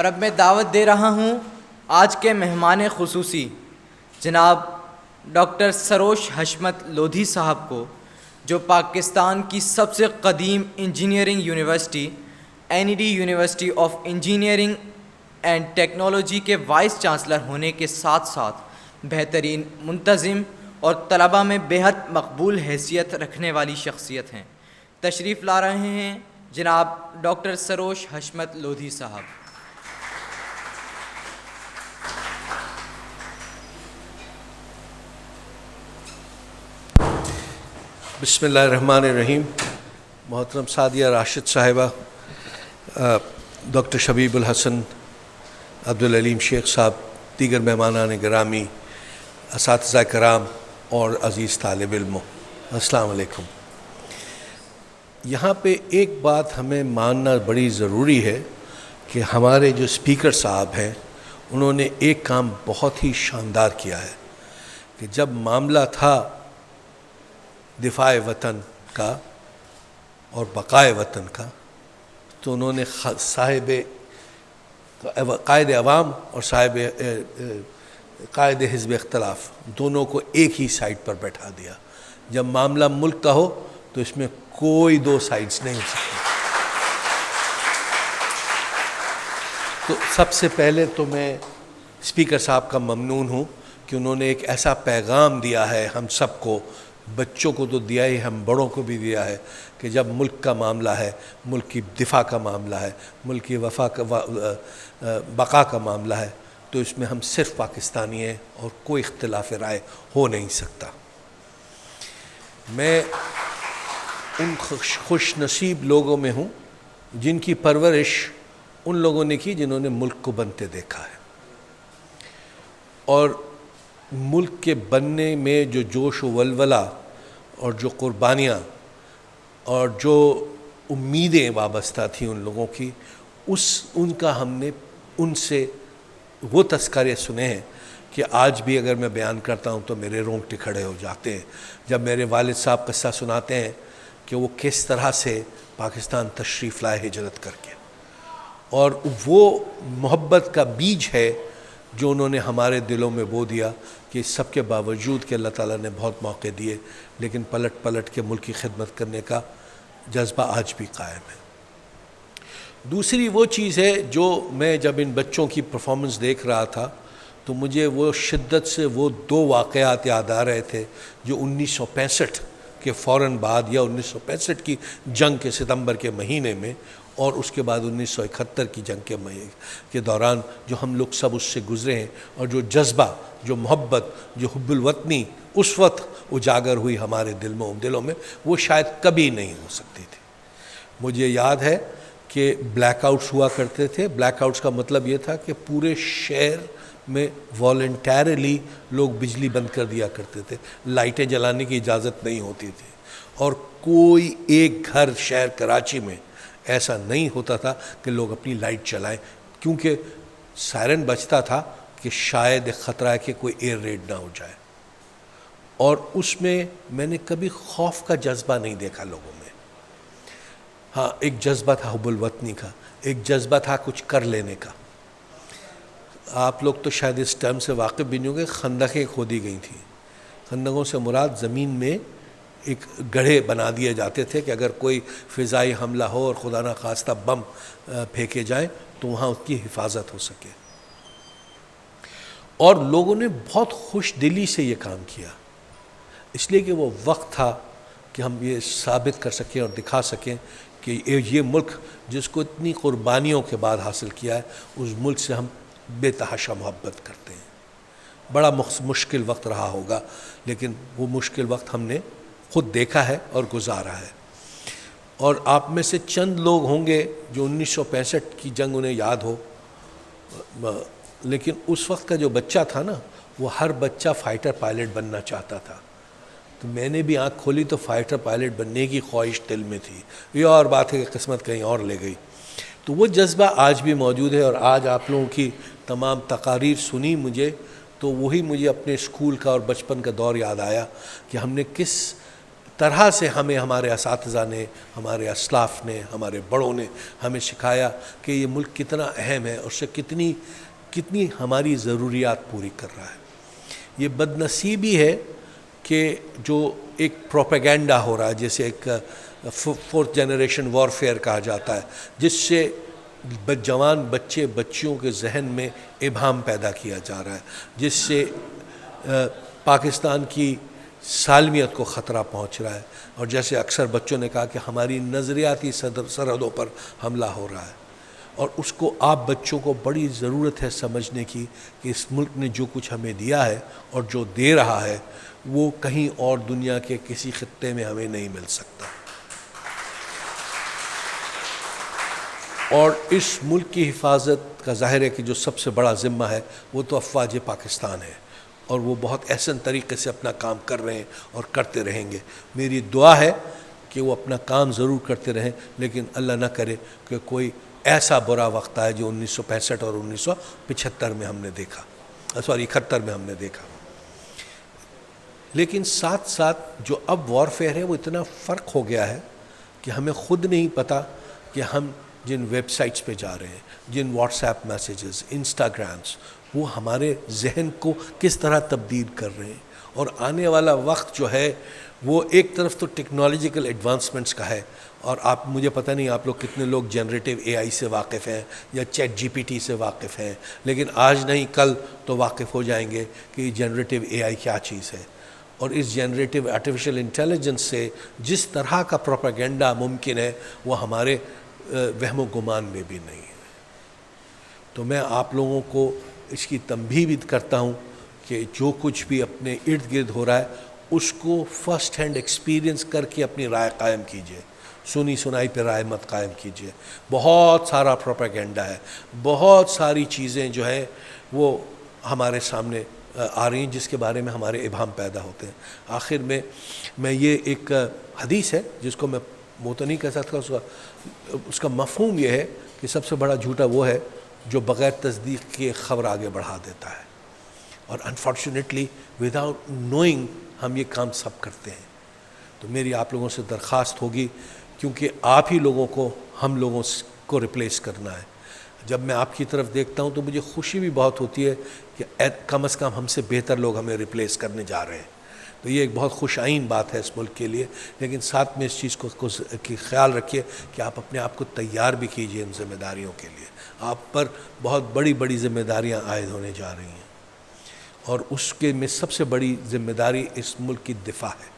اور اب میں دعوت دے رہا ہوں آج کے مہمان خصوصی جناب ڈاکٹر سروش حشمت لودھی صاحب کو، جو پاکستان کی سب سے قدیم engineering university NED university of engineering and technology کے وائس چانسلر ہونے کے ساتھ ساتھ بہترین منتظم اور طلباء میں بےحد مقبول حیثیت رکھنے والی شخصیت ہیں۔ تشریف لا رہے ہیں جناب ڈاکٹر سروش حشمت لودھی صاحب۔ بسم اللہ الرحمن الرحیم۔ محترم سعدیہ راشد صاحبہ، ڈاکٹر شبیب الحسن، عبدالعلیم شیخ صاحب، دیگر مہمانان گرامی، اساتذہ کرام اور عزیز طالب علموں، السلام علیکم۔ یہاں پہ ایک بات ہمیں ماننا بڑی ضروری ہے کہ ہمارے جو اسپیکر صاحب ہیں انہوں نے ایک کام بہت ہی شاندار کیا ہے کہ جب معاملہ تھا دفاع وطن کا اور بقائے وطن کا، تو انہوں نے صاحب قائد عوام اور صاحب قائد حزب اختلاف دونوں کو ایک ہی سائٹ پر بیٹھا دیا۔ جب معاملہ ملک کا ہو تو اس میں کوئی دو سائٹس نہیں ہو سکتی۔ تو سب سے پہلے تو میں اسپیکر صاحب کا ممنون ہوں کہ انہوں نے ایک ایسا پیغام دیا ہے ہم سب کو، بچوں کو تو دیا ہی، ہم بڑوں کو بھی دیا ہے کہ جب ملک کا معاملہ ہے، ملک کی دفاع کا معاملہ ہے، ملک کی بقا کا معاملہ ہے، تو اس میں ہم صرف پاکستانی ہیں اور کوئی اختلاف رائے ہو نہیں سکتا۔ میں ان خوش نصیب لوگوں میں ہوں جن کی پرورش ان لوگوں نے کی جنہوں نے ملک کو بنتے دیکھا ہے، اور ملک کے بننے میں جو جوش و ولولہ اور جو قربانیاں اور جو امیدیں وابستہ تھیں ان لوگوں کی، ان کا ہم نے ان سے وہ تذکرے سنے ہیں کہ آج بھی اگر میں بیان کرتا ہوں تو میرے رونگٹے کھڑے ہو جاتے ہیں۔ جب میرے والد صاحب قصہ سناتے ہیں کہ وہ کس طرح سے پاکستان تشریف لائے ہجرت کر کے، اور وہ محبت کا بیج ہے جو انہوں نے ہمارے دلوں میں بو دیا کہ اس سب کے باوجود کہ اللہ تعالیٰ نے بہت موقع دیے، لیکن پلٹ پلٹ کے ملک کی خدمت کرنے کا جذبہ آج بھی قائم ہے۔ دوسری وہ چیز ہے جو میں جب ان بچوں کی پرفارمنس دیکھ رہا تھا تو مجھے وہ شدت سے وہ دو واقعات یاد آ رہے تھے جو 1965 کے فوراً بعد یا 1965 کی جنگ کے ستمبر کے مہینے میں اور اس کے بعد 1971 کی جنگ کے دوران جو ہم لوگ سب اس سے گزرے ہیں، اور جو جذبہ، جو محبت، جو حب الوطنی اس وقت اجاگر ہوئی ہمارے دلوں میں، وہ شاید کبھی نہیں ہو سکتی تھی۔ مجھے یاد ہے کہ بلیک آؤٹس ہوا کرتے تھے۔ بلیک آؤٹس کا مطلب یہ تھا کہ پورے شہر میں والنٹیرلی لوگ بجلی بند کر دیا کرتے تھے، لائٹیں جلانے کی اجازت نہیں ہوتی تھی، اور کوئی ایک گھر شہر کراچی میں ایسا نہیں ہوتا تھا کہ لوگ اپنی لائٹ چلائیں، کیونکہ سائرن بجتا تھا کہ شاید ایک خطرہ ہے کہ کوئی ایئر ریڈ نہ ہو جائے۔ اور اس میں میں نے کبھی خوف کا جذبہ نہیں دیکھا لوگوں میں۔ ہاں، ایک جذبہ تھا حب الوطنی کا، ایک جذبہ تھا کچھ کر لینے کا۔ آپ لوگ تو شاید اس ٹرم سے واقف بھی نہیں ہوں گے، خندقیں کھودی گئی تھیں۔ خندقوں سے مراد زمین میں ایک گڑھے بنا دیے جاتے تھے کہ اگر کوئی فضائی حملہ ہو اور خدا نخواستہ بم پھینکے جائیں تو وہاں اس کی حفاظت ہو سکے، اور لوگوں نے بہت خوش دلی سے یہ کام کیا، اس لیے کہ وہ وقت تھا کہ ہم یہ ثابت کر سکیں اور دکھا سکیں کہ یہ ملک جس کو اتنی قربانیوں کے بعد حاصل کیا ہے، اس ملک سے ہم بے تحاشا محبت کرتے ہیں۔ بڑا مشکل وقت رہا ہوگا، لیکن وہ مشکل وقت ہم نے خود دیکھا ہے اور گزارا ہے۔ اور آپ میں سے چند لوگ ہوں گے جو 1965 کی جنگ انہیں یاد ہو، لیکن اس وقت کا جو بچہ تھا نا، وہ ہر بچہ فائٹر پائلٹ بننا چاہتا تھا۔ تو میں نے بھی آنکھ کھولی تو فائٹر پائلٹ بننے کی خواہش دل میں تھی، یہ اور بات ہے کہ قسمت کہیں اور لے گئی۔ تو وہ جذبہ آج بھی موجود ہے، اور آج آپ لوگوں کی تمام تقاریر سنی مجھے تو وہی مجھے اپنے اسکول کا اور بچپن کا دور یاد آیا کہ ہم نے کس طرح سے ہمیں ہمارے اساتذہ نے، ہمارے اسلاف نے، ہمارے بڑوں نے ہمیں سکھایا کہ یہ ملک کتنا اہم ہے اور اس سے کتنی ہماری ضروریات پوری کر رہا ہے۔ یہ بد نصیبی ہے کہ جو ایک پروپیگنڈا ہو رہا ہے، جیسے ایک فورتھ جنریشن وارفیئر کہا جاتا ہے، جس سے جوان بچیوں کے ذہن میں ابہام پیدا کیا جا رہا ہے، جس سے پاکستان کی سالمیت کو خطرہ پہنچ رہا ہے، اور جیسے اکثر بچوں نے کہا کہ ہماری نظریاتی سرحدوں پر حملہ ہو رہا ہے، اور اس کو آپ بچوں کو بڑی ضرورت ہے سمجھنے کی کہ اس ملک نے جو کچھ ہمیں دیا ہے اور جو دے رہا ہے وہ کہیں اور دنیا کے کسی خطے میں ہمیں نہیں مل سکتا۔ اور اس ملک کی حفاظت کا ظاہر ہے کہ جو سب سے بڑا ذمہ ہے وہ تو افواج پاکستان ہے، اور وہ بہت احسن طریقے سے اپنا کام کر رہے ہیں اور کرتے رہیں گے۔ میری دعا ہے کہ وہ اپنا کام ضرور کرتے رہیں، لیکن اللہ نہ کرے کہ کوئی ایسا برا وقت آئے جو 1965 اور 1975 میں ہم نے دیکھا، 71 میں ہم نے دیکھا۔ لیکن ساتھ ساتھ جو اب وارفیئر ہے وہ اتنا فرق ہو گیا ہے کہ ہمیں خود نہیں پتہ کہ ہم جن ویب سائٹس پہ جا رہے ہیں، جن واٹس ایپ میسیجز، انسٹاگرامز، وہ ہمارے ذہن کو کس طرح تبدیل کر رہے ہیں۔ اور آنے والا وقت جو ہے وہ ایک طرف تو ٹیکنالوجیکل ایڈوانسمنٹس کا ہے، اور مجھے پتہ نہیں آپ لوگ کتنے لوگ جنریٹو اے آئی سے واقف ہیں یا چیٹ جی پی ٹی سے واقف ہیں، لیکن آج نہیں کل تو واقف ہو جائیں گے کہ یہ جنریٹو اے آئی کیا چیز ہے، اور اس جنریٹو آرٹیفیشل انٹیلیجنس سے جس طرح کا پروپیگنڈا ممکن ہے وہ ہمارے وہم و گمان میں بھی نہیں ہے۔ تو میں آپ لوگوں کو اس کی تنبیہ بھی کرتا ہوں کہ جو کچھ بھی اپنے ارد گرد ہو رہا ہے اس کو فرسٹ ہینڈ ایکسپیرینس کر کے اپنی رائے قائم کیجیے، سنی سنائی پہ رائے مت قائم کیجیے۔ بہت سارا پروپیگنڈا ہے، بہت ساری چیزیں جو ہیں وہ ہمارے سامنے آ رہی ہیں جس کے بارے میں ہمارے ابہام پیدا ہوتے ہیں۔ آخر میں یہ ایک حدیث ہے جس کو میں وہ تو نہیں کہہ سکتا، اس کا مفہوم یہ ہے کہ سب سے بڑا جھوٹا وہ ہے جو بغیر تصدیق کے خبر آگے بڑھا دیتا ہے، اور انفارچونیٹلی وداؤٹ نوئنگ ہم یہ کام سب کرتے ہیں۔ تو میری آپ لوگوں سے درخواست ہوگی، کیونکہ آپ ہی لوگوں کو ہم لوگوں کو ریپلیس کرنا ہے۔ جب میں آپ کی طرف دیکھتا ہوں تو مجھے خوشی بھی بہت ہوتی ہے کہ کم از کم ہم سے بہتر لوگ ہمیں ریپلیس کرنے جا رہے ہیں، تو یہ ایک بہت خوش آئین بات ہے اس ملک کے لیے۔ لیکن ساتھ میں اس چیز کو خیال رکھیے کہ آپ اپنے آپ کو تیار بھی کیجیے ان ذمہ داریوں کے لیے۔ آپ پر بہت بڑی بڑی ذمہ داریاں عائد ہونے جا رہی ہیں، اور اس کے میں سب سے بڑی ذمہ داری اس ملک کی دفاع ہے،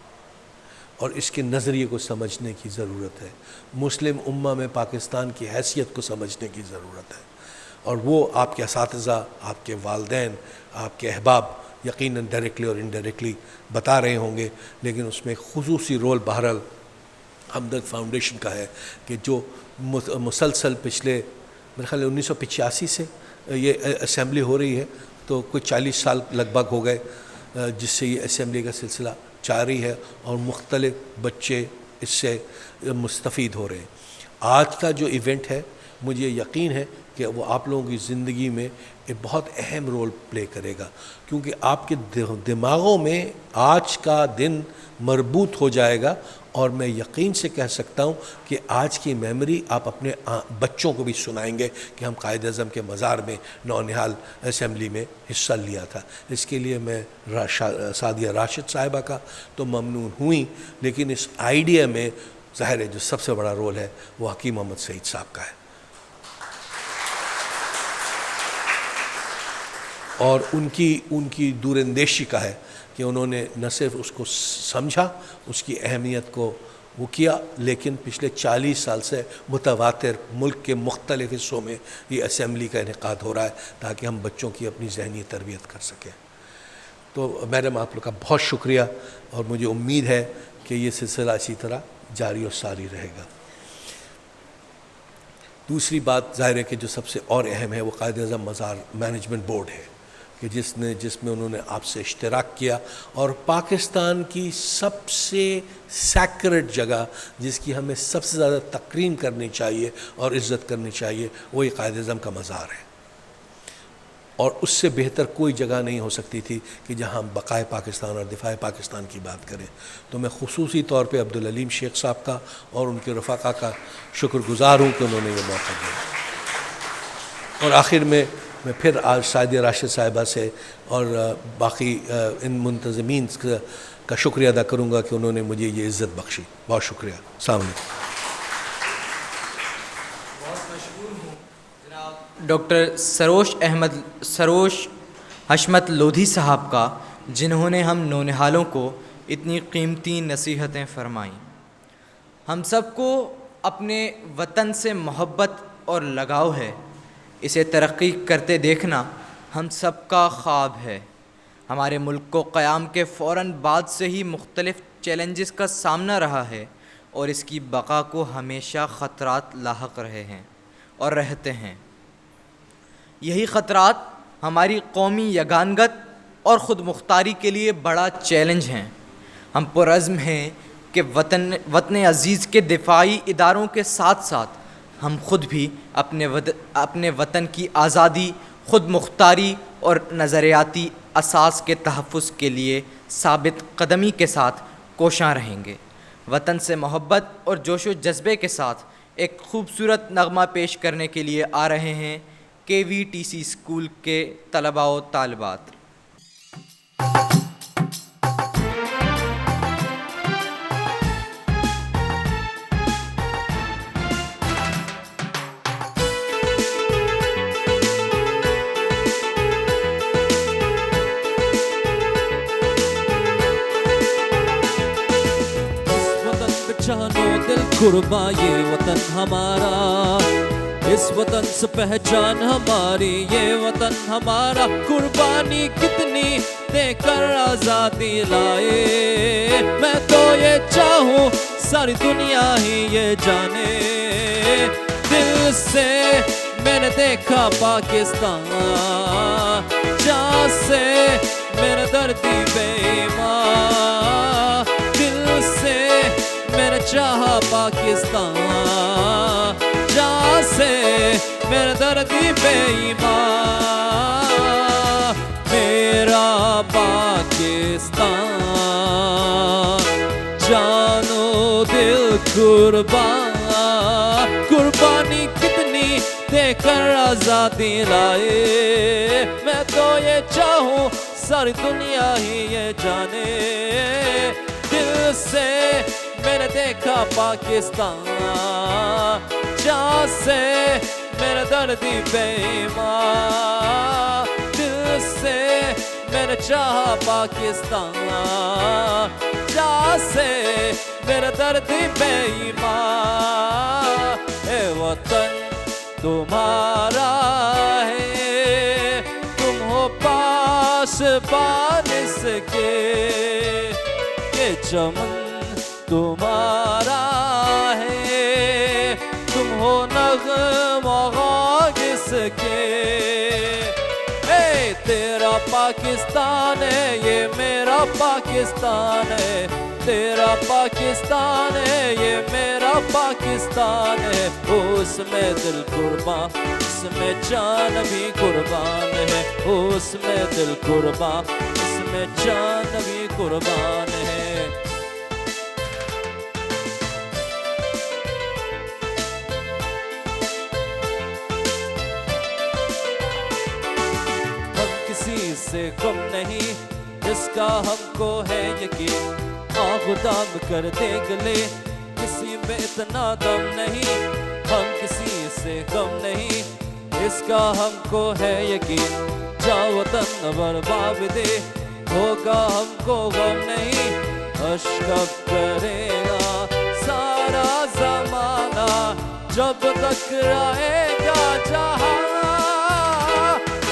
اور اس کے نظریے کو سمجھنے کی ضرورت ہے۔ مسلم امہ میں پاکستان کی حیثیت کو سمجھنے کی ضرورت ہے، اور وہ آپ کے اساتذہ، آپ کے والدین، آپ کے احباب یقیناً ڈائریکٹلی اور انڈائریکٹلی بتا رہے ہوں گے، لیکن اس میں خصوصی رول بہرحال ہمدرد فاؤنڈیشن کا ہے کہ جو مسلسل پچھلے میرے خیال 1985 سے یہ اسمبلی ہو رہی ہے، تو کوئی 40 سال لگ بھگ ہو گئے جس سے یہ اسمبلی کا سلسلہ جاری ہے، اور مختلف بچے اس سے مستفید ہو رہے ہیں۔ آج کا جو ایونٹ ہے مجھے یقین ہے کہ وہ آپ لوگوں کی زندگی میں ایک بہت اہم رول پلے کرے گا، کیونکہ آپ کے دماغوں میں آج کا دن مربوط ہو جائے گا، اور میں یقین سے کہہ سکتا ہوں کہ آج کی میموری آپ اپنے بچوں کو بھی سنائیں گے کہ ہم قائد اعظم کے مزار میں نونہال اسمبلی میں حصہ لیا تھا۔ اس کے لیے میں سعدیہ راشد صاحبہ کا تو ممنون ہوئی، لیکن اس آئیڈیا میں ظاہر ہے جو سب سے بڑا رول ہے وہ حکیم محمد سعید صاحب کا ہے، اور ان کی دور اندیشی کا ہے کہ انہوں نے نہ صرف اس کو سمجھا، اس کی اہمیت کو وہ کیا، لیکن پچھلے 40 سال سے متواتر ملک کے مختلف حصوں میں یہ اسمبلی کا انعقاد ہو رہا ہے تاکہ ہم بچوں کی اپنی ذہنی تربیت کر سکیں۔ تو میڈم آپ لوگ کا بہت شکریہ، اور مجھے امید ہے کہ یہ سلسلہ اسی طرح جاری اور ساری رہے گا۔ دوسری بات ظاہر ہے کہ جو سب سے اور اہم ہے وہ قائد اعظم مزار مینجمنٹ بورڈ ہے، کہ جس میں انہوں نے آپ سے اشتراک کیا، اور پاکستان کی سب سے سیکرڈ جگہ جس کی ہمیں سب سے زیادہ تکریم کرنی چاہیے اور عزت کرنی چاہیے وہی قائد اعظم کا مزار ہے، اور اس سے بہتر کوئی جگہ نہیں ہو سکتی تھی کہ جہاں ہم بقائے پاکستان اور دفاع پاکستان کی بات کریں. تو میں خصوصی طور پہ عبدالعلیم شیخ صاحب کا اور ان کے رفقا کا شکر گزار ہوں کہ انہوں نے یہ موقع دیا. اور آخر میں پھر آج سعدیہ راشد صاحبہ سے اور باقی ان منتظمین کا شکریہ ادا کروں گا کہ انہوں نے مجھے یہ عزت بخشی. بہت شکریہ. السلام علیکم. ڈاکٹر سروش حشمت لودھی صاحب کا، جنہوں نے ہم نونہالوں کو اتنی قیمتی نصیحتیں فرمائیں. ہم سب کو اپنے وطن سے محبت اور لگاؤ ہے. اسے ترقی کرتے دیکھنا ہم سب کا خواب ہے. ہمارے ملک کو قیام کے فوراً بعد سے ہی مختلف چیلنجز کا سامنا رہا ہے اور اس کی بقا کو ہمیشہ خطرات لاحق رہے ہیں اور رہتے ہیں. یہی خطرات ہماری قومی یگانگت اور خود مختاری کے لیے بڑا چیلنج ہیں. ہم پرعزم ہیں کہ وطن عزیز کے دفاعی اداروں کے ساتھ ساتھ ہم خود بھی اپنے وطن کی آزادی، خود مختاری اور نظریاتی اساس کے تحفظ کے لیے ثابت قدمی کے ساتھ کوشاں رہیں گے. وطن سے محبت اور جوش و جذبے کے ساتھ ایک خوبصورت نغمہ پیش کرنے کے لیے آ رہے ہیں KVTC اسکول کے طلباء و طالبات. پہچانو دل قرباں یہ وطن ہمارا، اس وطن سے پہچان ہماری، یہ وطن ہمارا. قربانی کتنی دے کر آزادی لائے، میں تو یہ چاہوں ساری دنیا ہی یہ جانے. دل سے میں نے دیکھا پاکستان، جہاں سے میرے دردی بے ایمان. دل سے میں نے چاہا پاکستان، جہاں سے میرا دردی بے ایمان. میرا پاکستان جانو دل قربان، قربانی کتنی دے کر آزادی لائے. میں تو یہ چاہوں ساری دنیا ہی یہ جانے. دل سے میں نے دیکھا پاکستان، جہاں سے میرا دردی بے ایمان. دل سے میں نے چاہا پاکستان، جہاں سے میرا دردی بے ایمان. اے وطن تمہارا ہے، تم ہو پاس بارش کے، یہ چمن تمہارا ہے، تم ہو نغمہ غاگس کے. اے تیرا پاکستان ہے، یہ میرا پاکستان ہے. تیرا پاکستان ہے، یہ میرا پاکستان ہے. اس میں دل قربان، اس میں جان بھی قربان ہے. اس میں دل قربان، اس میں جان بھی قربان ہے. کسی سے غم نہیں جس کا ہم کو ہے یقین، آغدام کر دے گلے کسی میں اتنا دم نہیں. ہم کسی سے غم نہیں اس کا ہم کو ہے یقین، جا وطن برباد دے ہوگا ہم کو غم نہیں. اشک کرے گا سارا زمانہ جب تک رہے گا جہاں.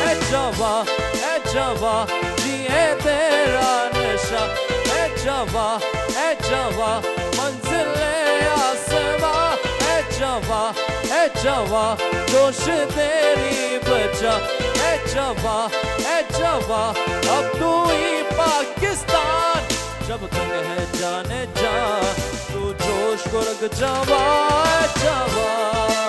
اے جواں اے جواں جیے تیرا نشہ، اے جواں اے جواں منزل آسماں. اے جواں اے جواں جوش تیری بچا. اے جواں اے جواں اب تو ہی پاکستان. جب تک ہے جانے جا تو جوش کو رکھ جواں. اے جواں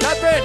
Clap it!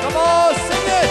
come on sing it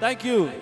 Thank you.